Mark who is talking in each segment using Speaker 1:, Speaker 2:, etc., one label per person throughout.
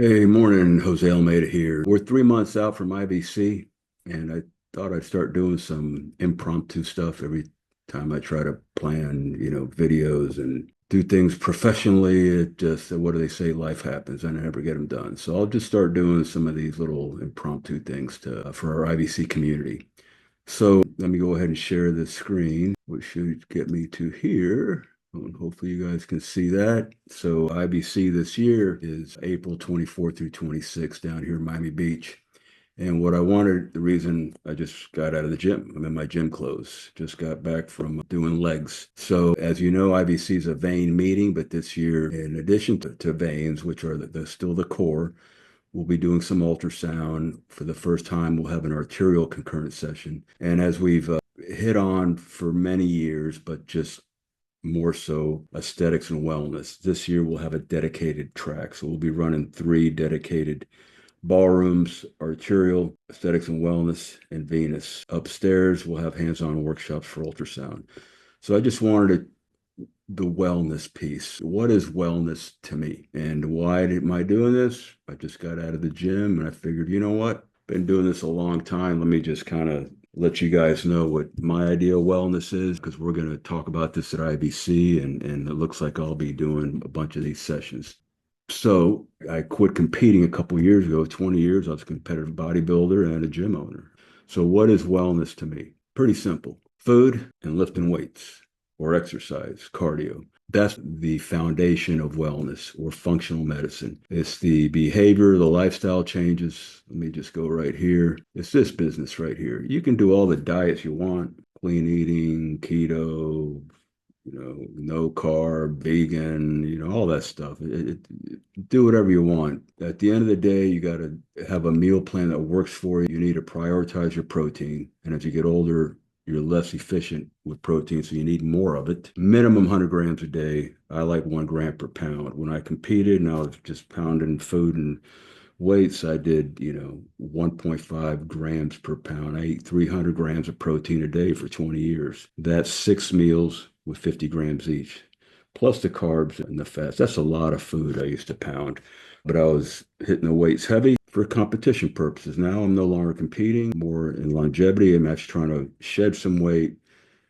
Speaker 1: Hey, morning, Jose Almeida here. We're 3 months out from IVC, and I thought I'd start doing some impromptu stuff every time I try to plan, videos and do things professionally. It just, what do they say? Life happens, and I never get them done. So I'll just start doing some of these little impromptu things to for our IVC community. So let me go ahead and share the screen, which should get me to here. And hopefully you guys can see that. So IBC this year is April 24th through 26th down here in Miami Beach. And what I wanted, the reason I just got out of the gym, I'm in my gym clothes, just got back from doing legs. So as you know, IBC is a vein meeting, but this year, in addition to veins, which are still the core, we'll be doing some ultrasound. For the first time, we'll have an arterial concurrent session. And as we've hit on for many years, but just more so aesthetics and wellness, this year we'll have a dedicated track. So we'll be running three dedicated ballrooms: arterial, aesthetics and wellness, and venous. Upstairs, we'll have hands-on workshops for ultrasound. So I just wanted the wellness piece. What is wellness to me? And why am I doing this? I just got out of the gym and I figured, you know what? Been doing this a long time. Let me just kind of let you guys know what my idea of wellness is, because we're going to talk about this at IBC, and it looks like I'll be doing a bunch of these sessions. So I quit competing a couple years ago. 20 years, I was a competitive bodybuilder and a gym owner. So what is wellness to me? Pretty simple: food and lifting weights or exercise, cardio. That's the foundation of wellness or functional medicine. It's the behavior, the lifestyle changes. Let me just go right here. It's this business right here. You can do all the diets you want: clean eating, keto, no carb, vegan, all that stuff. Do whatever you want. At the end of the day, you got to have a meal plan that works for you. You need to prioritize your protein. And as you get older, you're less efficient with protein, so you need more of it. Minimum 100 grams a day. I like 1 gram per pound. When I competed and I was just pounding food and weights, I did, 1.5 grams per pound. I ate 300 grams of protein a day for 20 years. That's 6 meals with 50 grams each, plus the carbs and the fats. That's a lot of food I used to pound, but I was hitting the weights heavy for competition purposes. Now I'm no longer competing, more in longevity. I'm actually trying to shed some weight,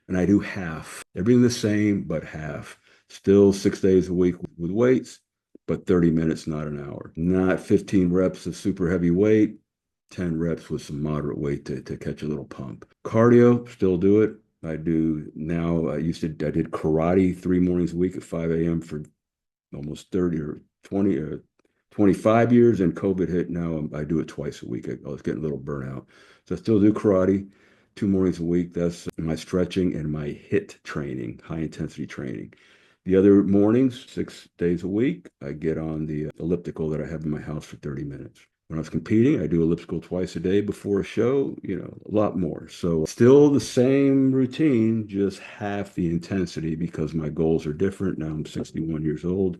Speaker 1: and I do half, everything the same, but half. Still 6 days a week with weights, but 30 minutes, not an hour. Not 15 reps of super heavy weight, 10 reps with some moderate weight to catch a little pump. Cardio, still do it. I do now. I did karate 3 mornings a week at 5 a.m. for almost 30 or 20 or 25 years, and COVID hit. Now I do it twice a week. I was getting a little burnout. So I still do karate 2 mornings a week. That's my stretching and my HIIT training, high intensity training. The other mornings, 6 days a week, I get on the elliptical that I have in my house for 30 minutes. When I was competing, I do elliptical twice a day before a show, a lot more. So still the same routine, just half the intensity, because my goals are different. Now I'm 61 years old,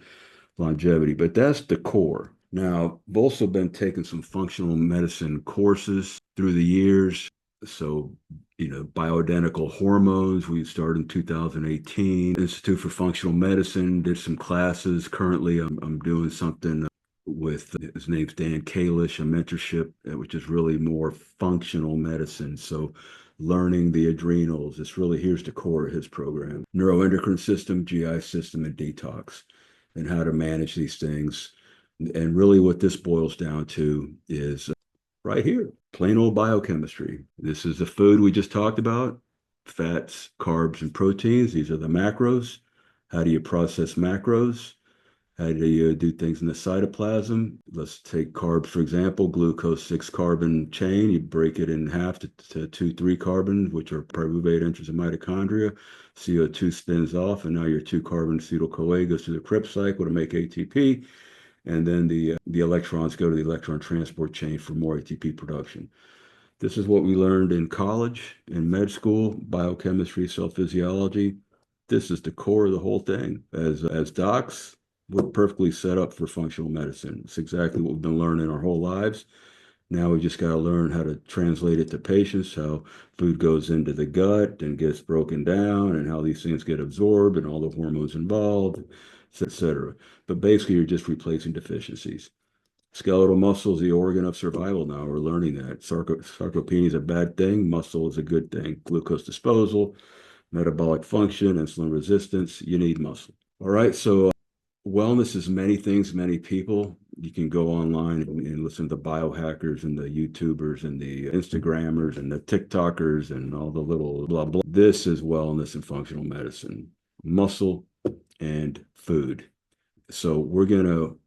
Speaker 1: longevity, but that's the core. Now, I've also been taking some functional medicine courses through the years. So, bioidentical hormones, we started in 2018. Institute for Functional Medicine, did some classes. Currently, I'm doing something with, his name's Dan Kalish, a mentorship, which is really more functional medicine. So, learning the adrenals, it's really, here's the core of his program: neuroendocrine system, GI system, and detox, and how to manage these things. And really, what this boils down to is right here: plain old biochemistry. This is the food we just talked about: fats, carbs, and proteins. These are the macros. How do you process macros? How do you do things in the cytoplasm? Let's take carbs, for example: glucose, 6 carbon chain. You break it in half to 2, 3 carbons, which are pyruvate enters the mitochondria. CO2 spins off, and now your 2 carbon acetyl-CoA goes through the Krebs cycle to make ATP. And then the electrons go to the electron transport chain for more ATP production. This is what we learned in college, in med school: biochemistry, cell physiology. This is the core of the whole thing. As docs, we're perfectly set up for functional medicine. It's exactly what we've been learning our whole lives. Now we just got to learn how to translate it to patients, how food goes into the gut and gets broken down, and how these things get absorbed, and all the hormones involved, etc. But basically, you're just replacing deficiencies. Skeletal muscle is the organ of survival now. We're learning that. Sarcopenia is a bad thing. Muscle is a good thing. Glucose disposal, metabolic function, insulin resistance. You need muscle. All right. So wellness is many things, many people. You can go online and listen to the biohackers and the YouTubers and the Instagrammers and the TikTokers and all the little blah, blah. This is wellness and functional medicine, muscle and food. So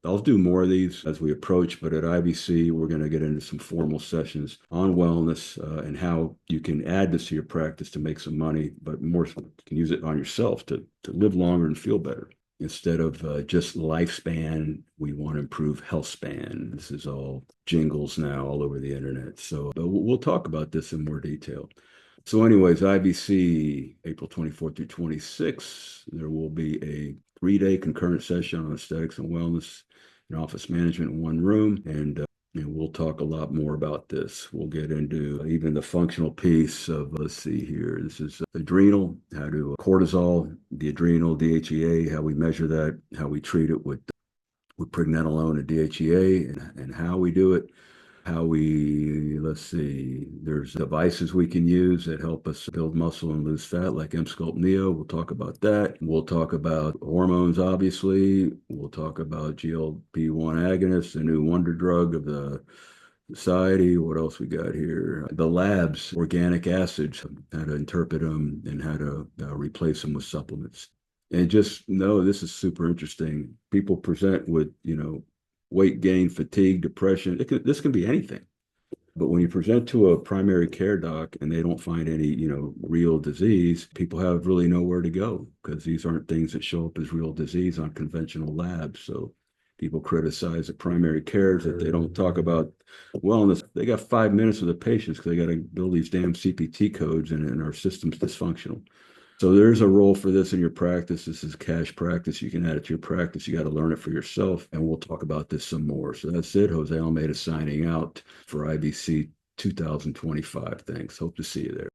Speaker 1: I'll do more of these as we approach, but at IVC, we're going to get into some formal sessions on wellness and how you can add this to your practice to make some money, but more, you can use it on yourself to live longer and feel better. Instead of just lifespan, we want to improve health span. This is all jingles now all over the internet. So we'll talk about this in more detail. So anyways, IVC, April 24th through 26th, there will be a 3-day concurrent session on aesthetics and wellness and office management in one room. And we'll talk a lot more about this. We'll get into even the functional piece of, let's see here. This is adrenal, how to cortisol, the adrenal, DHEA, how we measure that, how we treat it with pregnenolone and DHEA, and how we do it. Let's see, there's devices we can use that help us build muscle and lose fat, like mSculpt Neo. We'll talk about that. We'll talk about hormones, obviously. We'll talk about GLP-1 agonists, the new wonder drug of the society. What else we got here? The labs, organic acids, how to interpret them and how to replace them with supplements. And just know this is super interesting. People present with, weight gain, fatigue, depression. This can be anything. But when you present to a primary care doc and they don't find any, real disease, people have really nowhere to go because these aren't things that show up as real disease on conventional labs. So people criticize the primary cares that they don't talk about wellness. They got 5 minutes with the patients because they got to build these damn CPT codes and our system's dysfunctional. So there's a role for this in your practice. This is cash practice. You can add it to your practice. You got to learn it for yourself. And we'll talk about this some more. So that's it. Jose Almeida signing out for IVC 2025. Thanks. Hope to see you there.